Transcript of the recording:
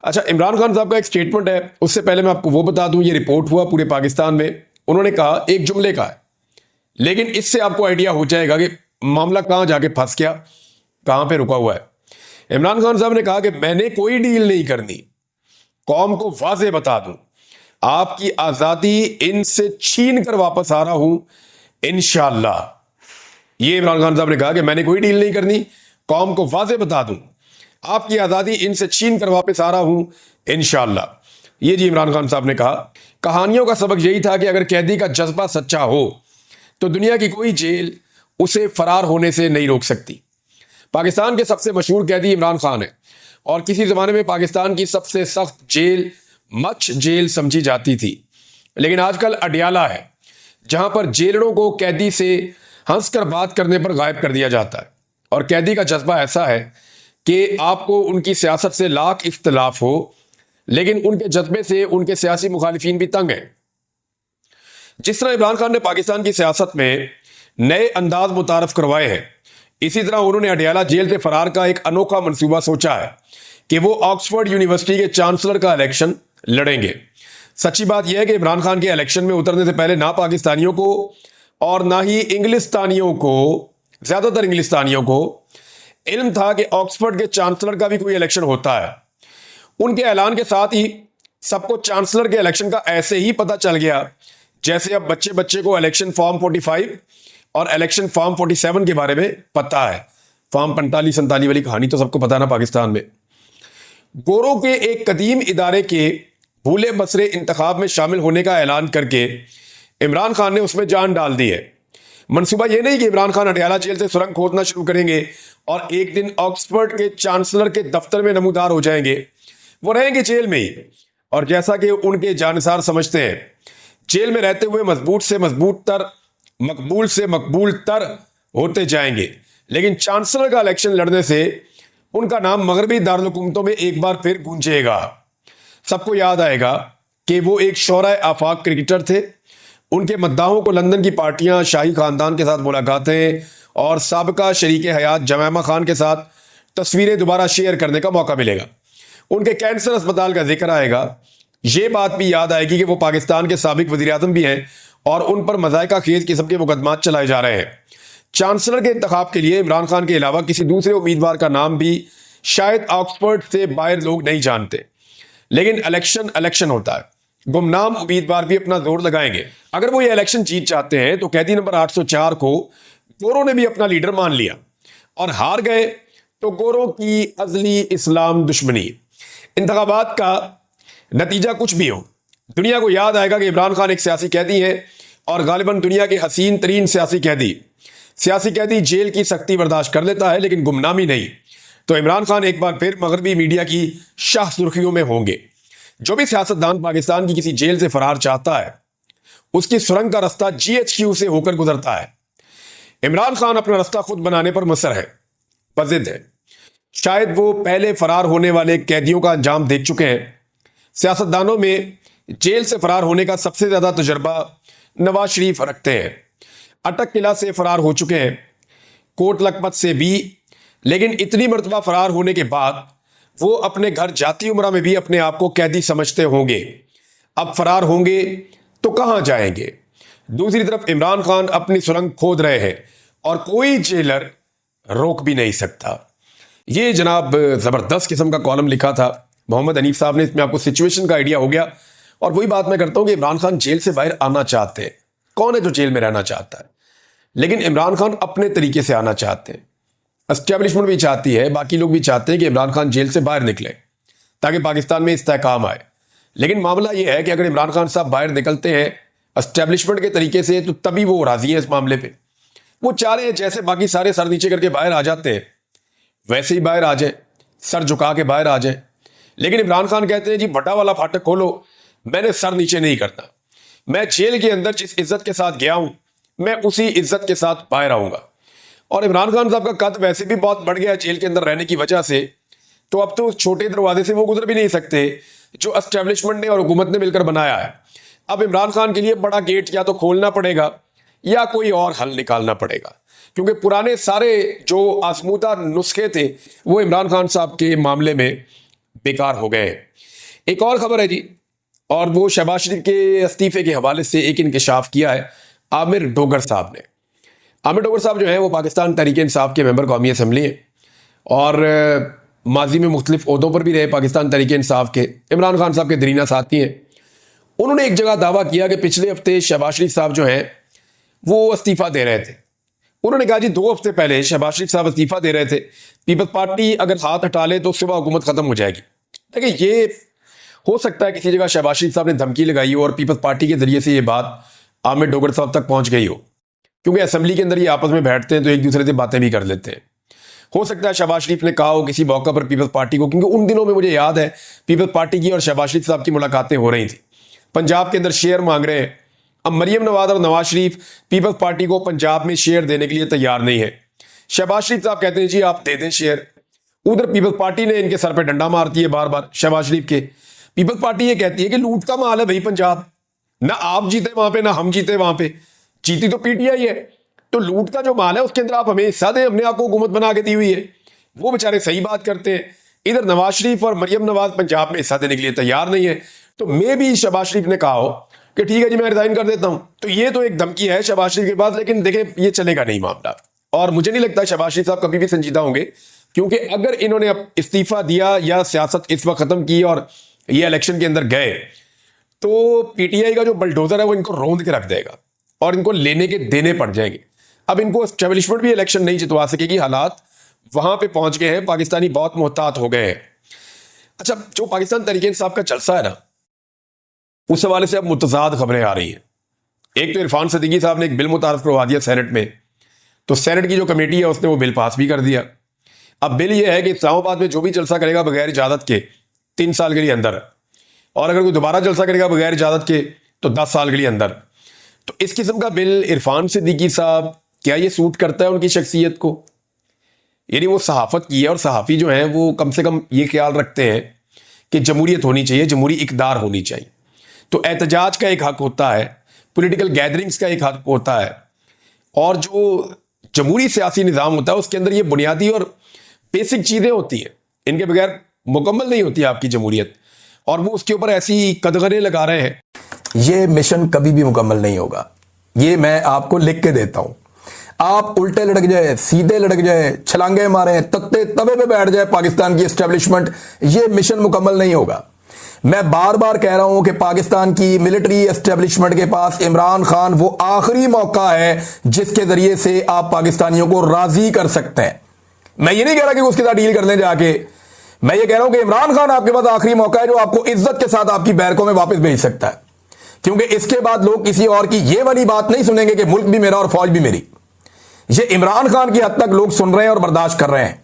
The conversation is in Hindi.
अच्छा, इमरान खान साहब का एक स्टेटमेंट है, उससे पहले मैं आपको वो बता दूं, ये रिपोर्ट हुआ पूरे पाकिस्तान में। उन्होंने कहा, एक जुमले का है, लेकिन इससे आपको आइडिया हो जाएगा कि मामला कहां जाके फंस गया, कहां पे रुका हुआ है। इमरान खान साहब ने कहा कि मैंने कोई डील नहीं करनी, कौम को वाजे बता दूं, आपकी आजादी इनसे छीन कर वापस आ रहा हूं इंशाअल्लाह। ये इमरान खान साहब ने कहा कि मैंने कोई डील नहीं करनी, कौम को वाजे बता दूं, आपकी आजादी इनसे छीन कर वापस आ रहा हूं इंशाअल्लाह। ये जी इमरान खान साहब ने कहा। कहानियों का सबक यही था कि अगर कैदी का जज्बा सच्चा हो तो दुनिया की कोई जेल उसे फरार होने से नहीं रोक सकती। पाकिस्तान के सबसे मशहूर कैदी इमरान खान है और किसी जमाने में पाकिस्तान की सबसे सख्त जेल मच जेल समझी जाती थी, लेकिन आजकल अडियाला है, जहां पर जेलरों को कैदी से हंसकर बात करने पर गायब कर दिया जाता है। और कैदी का जज्बा ऐसा है कि आपको उनकी सियासत से लाख इख्तलाफ हो, लेकिन उनके जज्बे से उनके सियासी मुखालिफिन भी तंग हैं। जिस तरह इमरान खान ने पाकिस्तान की सियासत में नए अंदाज मुतारफ करवाए हैं, इसी तरह उन्होंने अडियाला जेल से फरार का एक अनोखा मंसूबा सोचा है कि वो ऑक्सफोर्ड यूनिवर्सिटी के चांसलर का इलेक्शन लड़ेंगे। सच्ची बात यह है कि इमरान खान के इलेक्शन में उतरने से पहले ना पाकिस्तानियों को और ना ही इंग्लिस्तानियों को, ज्यादातर इंग्लिस्तानियों को इल्म था कि ऑक्सफोर्ड के चांसलर का भी कोई इलेक्शन होता है। उनके ऐलान के साथ ही सबको चांसलर के इलेक्शन का ऐसे ही पता चल गया जैसे अब बच्चे बच्चे को इलेक्शन फॉर्म 45 और इलेक्शन फॉर्म 47 के बारे में पता है। फॉर्म 45-47 वाली कहानी तो सबको पता है ना पाकिस्तान में। गोरों के एक कदीम इदारे के भूले बसरे इंतखाब में शामिल होने का ऐलान करके इमरान खान ने उसमें जान डाल दी है। मंसूबा यह नहीं कि इमरान खान अडियाला जेल से सुरंग खोदना शुरू करेंगे और एक दिन ऑक्सफोर्ड के चांसलर के दफ्तर में नमूदार हो जाएंगे। वो रहेंगे जेल में ही, और जैसा कि उनके जानसार समझते हैं, जेल में रहते हुए मजबूत से मजबूत तर, मकबूल से मकबूल तर होते जाएंगे। लेकिन चांसलर का इलेक्शन लड़ने से उनका नाम मगरबी दारुल हुकूमतों में एक बार फिर गूंजेगा। सबको याद आएगा कि वो एक शौराए आफाक क्रिकेटर थे। उनके मद्दाहों को लंदन की पार्टियां, शाही खानदान के साथ मुलाकातें और साबका शरीक हयात जमैमा खान के साथ तस्वीरें दोबारा शेयर करने का मौका मिलेगा। उनके कैंसर अस्पताल का जिक्र आएगा। ये बात भी याद आएगी कि वो पाकिस्तान के साबिक वज़ीर आज़म भी हैं और उन पर मज़ायका खेज किस्म के मुकदमात चलाए जा रहे हैं। चांसलर के इंतखाब के लिए इमरान खान के अलावा किसी दूसरे उम्मीदवार का नाम भी शायद ऑक्सफोर्ड से बाहर लोग नहीं जानते, लेकिन इलेक्शन होता है। गुमनाम उम्मीदवार भी अपना जोर लगाएंगे। अगर वो ये इलेक्शन जीत जाते हैं तो कैदी नंबर 804 को गोरों ने भी अपना लीडर मान लिया, और हार गए तो गोरों की अजली इस्लाम दुश्मनी। इंतखाबात का नतीजा कुछ भी हो, दुनिया को याद आएगा कि इमरान खान एक सियासी कैदी है और गालिबन दुनिया के हसीन तरीन सियासी कैदी जेल की सख्ती बर्दाश्त कर लेता है, लेकिन गुमनामी नहीं। तो इमरान खान एक बार फिर मगरबी मीडिया की शाह सुर्खियों में होंगे। जो भी सियासतदान पाकिस्तान की किसी जेल से फरार चाहता है, उसकी सुरंग का रास्ता GHQ से होकर गुजरता है। इमरान खान अपना रास्ता खुद बनाने पर मुसर है, बज़िद है। शायद वो पहले फरार होने वाले कैदियों का अंजाम देख चुके हैं। सियासतदानों में जेल से फरार होने का सबसे ज्यादा तजुर्बा नवाज शरीफ रखते हैं। अटक किला से फरार हो चुके हैं, कोट लखपत से भी, लेकिन इतनी मरतबा फरार होने के बाद वो अपने घर जाती उम्र में भी अपने आप को कैदी समझते होंगे। अब फरार होंगे तो कहां जाएंगे? दूसरी तरफ इमरान खान अपनी सुरंग खोद रहे हैं और कोई जेलर रोक भी नहीं सकता। ये जनाब जबरदस्त किस्म का कॉलम लिखा था मोहम्मद हनीफ साहब ने। इसमें आपको सिचुएशन का आइडिया हो गया। और वही बात मैं करता हूं कि इमरान खान जेल से बाहर आना चाहते हैं। कौन है जो जेल में रहना चाहता है? लेकिन इमरान खान अपने तरीके से आना चाहते हैं। एस्टेब्लिशमेंट भी चाहती है, बाकी लोग भी चाहते हैं कि इमरान खान जेल से बाहर निकले ताकि पाकिस्तान में इस्तेहकाम आए। लेकिन मामला यह है कि अगर इमरान खान साहब बाहर निकलते हैं एस्टेब्लिशमेंट के तरीके से, तो तभी वो राजी है इस मामले पे। वो चाह रहे हैं जैसे बाकी सारे सर नीचे करके बाहर आ जाते हैं, वैसे ही बाहर आ जाए, सर झुका के बाहर आ जाए। लेकिन इमरान खान कहते हैं जी बटा वाला फाटक खोलो, मैंने सर नीचे नहीं करना। मैं जेल के अंदर जिस इज्जत के साथ गया हूं, मैं उसी इज्जत के साथ बाहर आऊंगा। और इमरान खान साहब का कद वैसे भी बहुत बढ़ गया है जेल के अंदर रहने की वजह से, तो अब तो उस छोटे दरवाजे से वो गुजर भी नहीं सकते जो एस्टेब्लिशमेंट ने और हुकूमत ने मिलकर बनाया है। अब इमरान खान के लिए बड़ा गेट या तो खोलना पड़ेगा या कोई और हल निकालना पड़ेगा, क्योंकि पुराने सारे जो आजमूदा नुस्खे थे वो इमरान खान साहब के मामले में बेकार हो गए। एक और खबर है जी, और वो शहबाज शरीफ के इस्तीफे के हवाले से एक इंकशाफ किया है आमिर डोगर साहब ने। आमिर डोगर साहब जो हैं वो पाकिस्तान तहरीक इंसाफ के मेंबर कौमी असम्बली हैं और माजी में मुख्तलिफ ओहदों पर भी रहे पाकिस्तान तहरीक इंसाफ के। इमरान खान साहब के दरीना साथी हैं। उन्होंने एक जगह दावा किया कि पिछले हफ्ते शहबाज शरीफ साहब जो हैं वो इस्तीफा दे रहे थे। उन्होंने कहा जी 2 हफ्ते पहले शहबाज शरीफ साहब इस्तीफा दे रहे थे, पीपल्स पार्टी अगर हाथ हटा ले तो सुबह हुकूमत खत्म हो जाएगी। देखिए ये हो सकता है किसी जगह शहबाज शरीफ साहब ने धमकी लगाई हो और पीपल्स पार्टी के जरिए से ये बात आमिर डोगर साहब तक पहुंच गई हो, क्योंकि असेंबली के अंदर ये आपस में बैठते हैं तो एक दूसरे से बातें भी कर लेते हैं। हो सकता है शहबाज शरीफ ने कहा हो किसी मौका पर पीपल्स पार्टी को, क्योंकि उन दिनों में मुझे याद है पीपल्स पार्टी की और शहबाज शरीफ साहब की मुलाकातें हो रही थी। पंजाब के अंदर शेयर मांग रहे हैं। अब मरियम नवाज और नवाज शरीफ पीपल्स पार्टी को पंजाब में शेयर देने के लिए तैयार नहीं है। शहबाज शरीफ साहब कहते हैं जी आप दे दें शेयर, उधर पीपल्स पार्टी ने इनके सर पे डंडा मारती है बार बार शहबाज शरीफ के। पीपल्स पार्टी ये कहती है कि लूट का माल है भाई पंजाब, ना आप जीते वहां पे ना हम जीते वहां पे, जीती तो पीटीआई है, तो लूट का जो माल है उसके अंदर आप हमें हिस्सा दें, हमने आपको हुकूमत बना के दी हुई है। वो बेचारे सही बात करते हैं। इधर नवाज शरीफ और मरियम नवाज पंजाब में हिस्सा देने के लिए तैयार नहीं है। तो मे भी शहबाज शरीफ ने कहा हो कि ठीक है जी मैं रिजाइन कर देता हूं, तो ये तो एक धमकी है शहबाज शरीफ के पास। लेकिन देखें ये चलेगा नहीं मामला, और मुझे नहीं लगता शहबाज शरीफ साहब कभी भी संजीदा होंगे, क्योंकि अगर इन्होंने अब इस्तीफा दिया या सियासत इस वक्त खत्म की और ये इलेक्शन के अंदर गए तो पीटीआई का जो बलडोजर है वो इनको रौंद के रख देगा और इनको लेने के देने पड़ जाएंगे। अब इनको एस्टेब्लिशमेंट भी इलेक्शन नहीं जितवा सकेगी, हालात वहां पे पहुंच गए हैं, पाकिस्तानी बहुत मोहतात हो गए हैं। अच्छा, जो पाकिस्तान तहरीक इंसाफ का जलसा है ना, उस हवाले से अब मुतजाद खबरें आ रही हैं। एक तो इरफान सदीकी साहब ने एक बिल मुतारफ करवा दिया सेनेट में, तो सेनेट की जो कमेटी है उसने वो बिल पास भी कर दिया। अब बिल ये है कि इस्लामाबाद में जो भी जलसा करेगा बगैर इजाजत के 3 साल के लिए अंदर, और अगर कोई दोबारा जलसा करेगा बगैर इजाजत के तो 10 साल के लिए अंदर। तो इस किस्म का बिल इरफान सिद्दीकी साहब, क्या ये सूट करता है उनकी शख्सियत को? यानी वो सहाफत की है और सहाफ़ी जो हैं वो कम से कम ये ख्याल रखते हैं कि जमहूरियत होनी चाहिए, जमहूरी इक़दार होनी चाहिए। तो एहतजाज का एक हक होता है, पॉलिटिकल गैदरिंग्स का एक हक होता है, और जो जमहूरी सियासी निज़ाम होता है उसके अंदर ये बुनियादी और बेसिक चीज़ें होती हैं, इनके बगैर मुकम्मल नहीं होती आपकी जमहूरियत। और वो उसके ऊपर ऐसी कदगरे लगा रहे हैं। ये मिशन कभी भी मुकम्मल नहीं होगा, ये मैं आपको लिख के देता हूं। आप उल्टे लटक जाए, सीधे लटक जाए, छलांगे मारे, तत्ते तवे पे बैठ जाए पाकिस्तान की एस्टेब्लिशमेंट, ये मिशन मुकम्मल नहीं होगा। मैं बार बार कह रहा हूं कि पाकिस्तान की मिलिट्री एस्टेब्लिशमेंट के पास इमरान खान वो आखिरी मौका है जिसके जरिए से आप पाकिस्तानियों को राजी कर सकते हैं। मैं ये नहीं कह रहा कि उसके साथ डील कर लें जाके, मैं ये कह रहा हूं कि इमरान खान आपके पास आखिरी मौका है जो आपको इज्जत के साथ आपकी बैरकों में वापस भेज सकता है, क्योंकि इसके बाद लोग किसी और की ये वाली बात नहीं सुनेंगे कि मुल्क भी मेरा और फौज भी मेरी। ये इमरान खान की हद तक लोग सुन रहे हैं और बर्दाश्त कर रहे हैं।